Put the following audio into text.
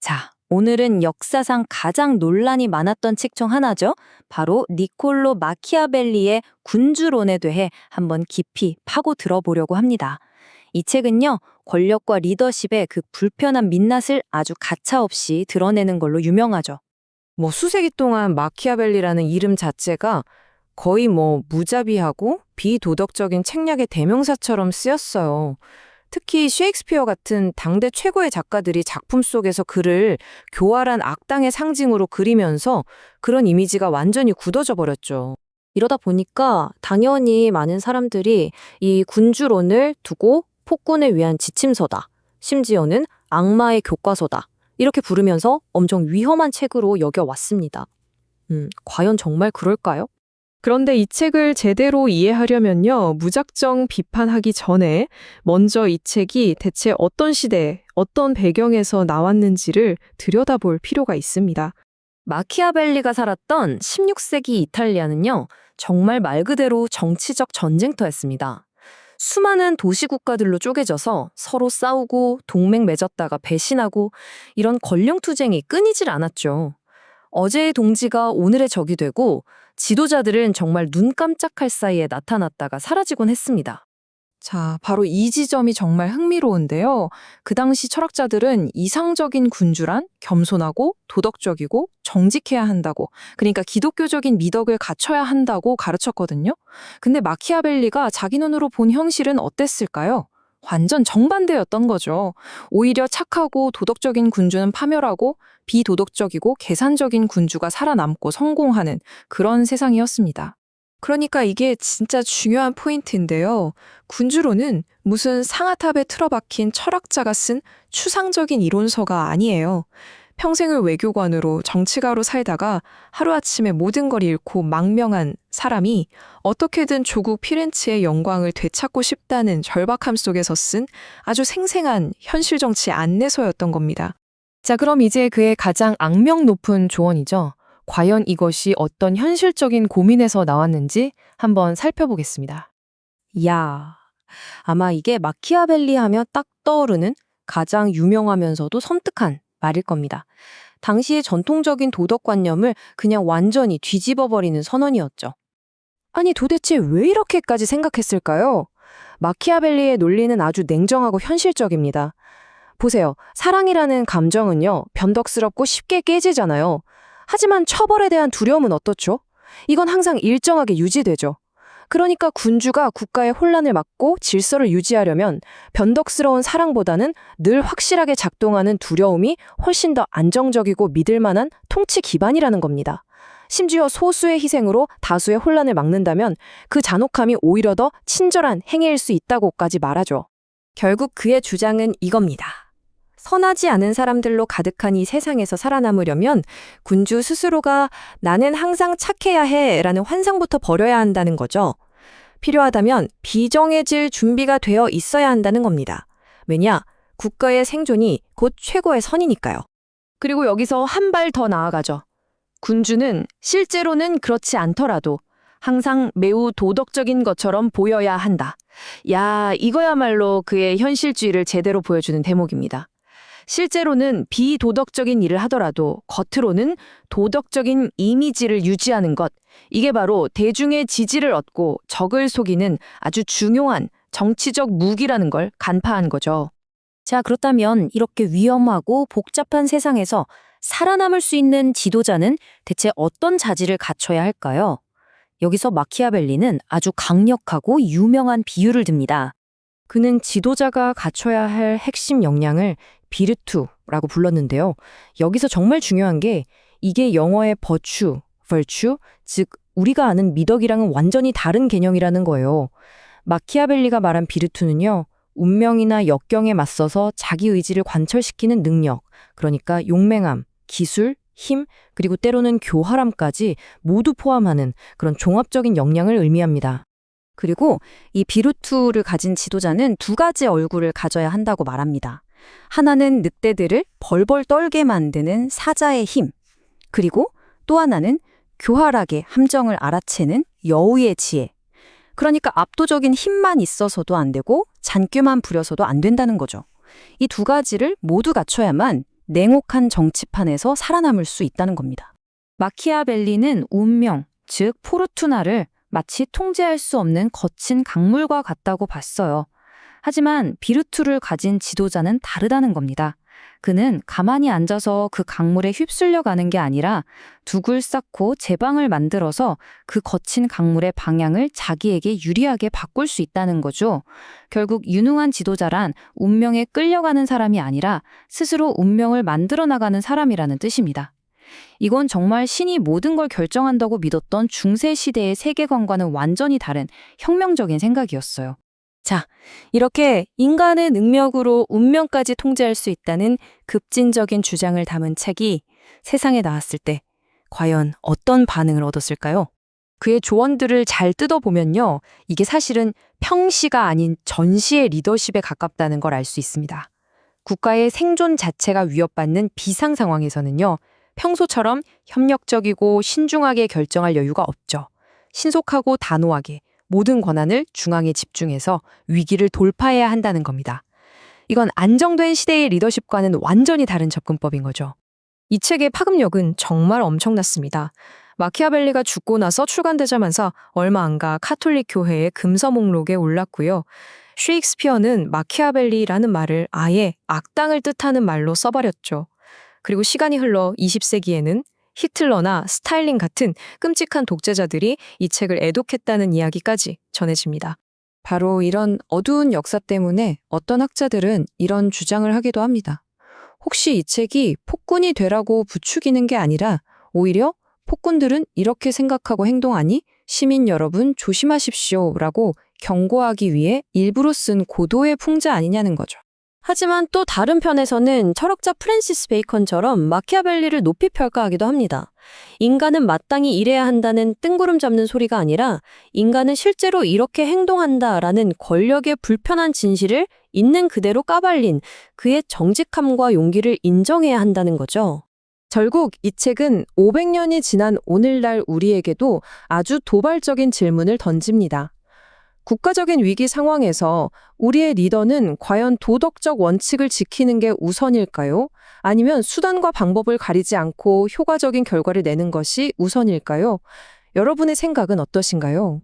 자, 오늘은 역사상 가장 논란이 많았던 책 중 하나죠. 바로 니콜로 마키아벨리의 군주론에 대해 한번 깊이 파고 들어보려고 합니다. 이 책은요, 권력과 리더십의 그 불편한 민낯을 아주 가차없이 드러내는 걸로 유명하죠. 수세기 동안 마키아벨리라는 이름 자체가 거의 무자비하고 비도덕적인 책략의 대명사처럼 쓰였어요. 특히 셰익스피어 같은 당대 최고의 작가들이 작품 속에서 그를 교활한 악당의 상징으로 그리면서 그런 이미지가 완전히 굳어져 버렸죠. 이러다 보니까 당연히 많은 사람들이 이 군주론을 두고 폭군을 위한 지침서다. 심지어는 악마의 교과서다. 이렇게 부르면서 엄청 위험한 책으로 여겨왔습니다. 과연 정말 그럴까요? 그런데 이 책을 제대로 이해하려면요, 무작정 비판하기 전에 먼저 이 책이 대체 어떤 시대, 어떤 배경에서 나왔는지를 들여다볼 필요가 있습니다. 마키아벨리가 살았던 16세기 이탈리아는요, 정말 말 그대로 정치적 전쟁터였습니다. 수많은 도시국가들로 쪼개져서 서로 싸우고 동맹 맺었다가 배신하고 이런 권력투쟁이 끊이질 않았죠. 어제의 동지가 오늘의 적이 되고 지도자들은 정말 눈 깜짝할 사이에 나타났다가 사라지곤 했습니다. 자, 바로 이 지점이 정말 흥미로운데요. 그 당시 철학자들은 이상적인 군주란 겸손하고 도덕적이고 정직해야 한다고, 그러니까 기독교적인 미덕을 갖춰야 한다고 가르쳤거든요. 근데 마키아벨리가 자기 눈으로 본 현실은 어땠을까요? 완전 정반대였던 거죠. 오히려 착하고 도덕적인 군주는 파멸하고 비도덕적이고 계산적인 군주가 살아남고 성공하는 그런 세상이었습니다. 그러니까 이게 진짜 중요한 포인트인데요. 군주론은 무슨 상아탑에 틀어박힌 철학자가 쓴 추상적인 이론서가 아니에요. 평생을 외교관으로 정치가로 살다가 하루아침에 모든 걸 잃고 망명한 사람이 어떻게든 조국 피렌체의 영광을 되찾고 싶다는 절박함 속에서 쓴 아주 생생한 현실 정치 안내서였던 겁니다. 자, 그럼 이제 그의 가장 악명 높은 조언이죠. 과연 이것이 어떤 현실적인 고민에서 나왔는지 한번 살펴보겠습니다. 이야, 아마 이게 마키아벨리 하면 딱 떠오르는 가장 유명하면서도 섬뜩한 말일 겁니다. 당시의 전통적인 도덕관념을 그냥 완전히 뒤집어버리는 선언이었죠. 아니 도대체 왜 이렇게까지 생각했을까요? 마키아벨리의 논리는 아주 냉정하고 현실적입니다. 보세요. 사랑이라는 감정은요, 변덕스럽고 쉽게 깨지잖아요. 하지만 처벌에 대한 두려움은 어떻죠? 이건 항상 일정하게 유지되죠. 그러니까 군주가 국가의 혼란을 막고 질서를 유지하려면 변덕스러운 사랑보다는 늘 확실하게 작동하는 두려움이 훨씬 더 안정적이고 믿을 만한 통치 기반이라는 겁니다. 심지어 소수의 희생으로 다수의 혼란을 막는다면 그 잔혹함이 오히려 더 친절한 행위일 수 있다고까지 말하죠. 결국 그의 주장은 이겁니다. 선하지 않은 사람들로 가득한 이 세상에서 살아남으려면 군주 스스로가 나는 항상 착해야 해 라는 환상부터 버려야 한다는 거죠. 필요하다면 비정해질 준비가 되어 있어야 한다는 겁니다. 왜냐? 국가의 생존이 곧 최고의 선이니까요. 그리고 여기서 한 발 더 나아가죠. 군주는 실제로는 그렇지 않더라도 항상 매우 도덕적인 것처럼 보여야 한다. 야, 이거야말로 그의 현실주의를 제대로 보여주는 대목입니다. 실제로는 비도덕적인 일을 하더라도 겉으로는 도덕적인 이미지를 유지하는 것, 이게 바로 대중의 지지를 얻고 적을 속이는 아주 중요한 정치적 무기라는 걸 간파한 거죠. 자, 그렇다면 이렇게 위험하고 복잡한 세상에서 살아남을 수 있는 지도자는 대체 어떤 자질을 갖춰야 할까요? 여기서 마키아벨리는 아주 강력하고 유명한 비유를 듭니다. 그는 지도자가 갖춰야 할 핵심 역량을 비르투라고 불렀는데요. 여기서 정말 중요한 게 이게 영어의 virtue, 즉 우리가 아는 미덕이랑은 완전히 다른 개념이라는 거예요. 마키아벨리가 말한 비르투는요, 운명이나 역경에 맞서서 자기 의지를 관철시키는 능력, 그러니까 용맹함, 기술, 힘, 그리고 때로는 교활함까지 모두 포함하는 그런 종합적인 역량을 의미합니다. 그리고 이 비르투를 가진 지도자는 두 가지 얼굴을 가져야 한다고 말합니다. 하나는 늑대들을 벌벌 떨게 만드는 사자의 힘, 그리고 또 하나는 교활하게 함정을 알아채는 여우의 지혜. 그러니까 압도적인 힘만 있어서도 안 되고 잔꾀만 부려서도 안 된다는 거죠. 이 두 가지를 모두 갖춰야만 냉혹한 정치판에서 살아남을 수 있다는 겁니다. 마키아벨리는 운명, 즉 포르투나를 마치 통제할 수 없는 거친 강물과 같다고 봤어요. 하지만 비르투를 가진 지도자는 다르다는 겁니다. 그는 가만히 앉아서 그 강물에 휩쓸려 가는 게 아니라 둑을 쌓고 제방을 만들어서 그 거친 강물의 방향을 자기에게 유리하게 바꿀 수 있다는 거죠. 결국 유능한 지도자란 운명에 끌려가는 사람이 아니라 스스로 운명을 만들어 나가는 사람이라는 뜻입니다. 이건 정말 신이 모든 걸 결정한다고 믿었던 중세 시대의 세계관과는 완전히 다른 혁명적인 생각이었어요. 자, 이렇게 인간의 능력으로 운명까지 통제할 수 있다는 급진적인 주장을 담은 책이 세상에 나왔을 때 과연 어떤 반응을 얻었을까요? 그의 조언들을 잘 뜯어보면요. 이게 사실은 평시가 아닌 전시의 리더십에 가깝다는 걸 알 수 있습니다. 국가의 생존 자체가 위협받는 비상 상황에서는요. 평소처럼 협력적이고 신중하게 결정할 여유가 없죠. 신속하고 단호하게 모든 권한을 중앙에 집중해서 위기를 돌파해야 한다는 겁니다. 이건 안정된 시대의 리더십과는 완전히 다른 접근법인 거죠. 이 책의 파급력은 정말 엄청났습니다. 마키아벨리가 죽고 나서 출간되자마자 얼마 안 가 카톨릭 교회의 금서 목록에 올랐고요. 셰익스피어는 마키아벨리라는 말을 아예 악당을 뜻하는 말로 써버렸죠. 그리고 시간이 흘러 20세기에는 히틀러나 스탈린 같은 끔찍한 독재자들이 이 책을 애독했다는 이야기까지 전해집니다. 바로 이런 어두운 역사 때문에 어떤 학자들은 이런 주장을 하기도 합니다. 혹시 이 책이 폭군이 되라고 부추기는 게 아니라 오히려 폭군들은 이렇게 생각하고 행동하니 시민 여러분 조심하십시오라고 경고하기 위해 일부러 쓴 고도의 풍자 아니냐는 거죠. 하지만 또 다른 편에서는 철학자 프랜시스 베이컨처럼 마키아벨리를 높이 평가하기도 합니다. 인간은 마땅히 이래야 한다는 뜬구름 잡는 소리가 아니라 인간은 실제로 이렇게 행동한다라는 권력의 불편한 진실을 있는 그대로 까발린 그의 정직함과 용기를 인정해야 한다는 거죠. 결국 이 책은 500년이 지난 오늘날 우리에게도 아주 도발적인 질문을 던집니다. 국가적인 위기 상황에서 우리의 리더는 과연 도덕적 원칙을 지키는 게 우선일까요? 아니면 수단과 방법을 가리지 않고 효과적인 결과를 내는 것이 우선일까요? 여러분의 생각은 어떠신가요?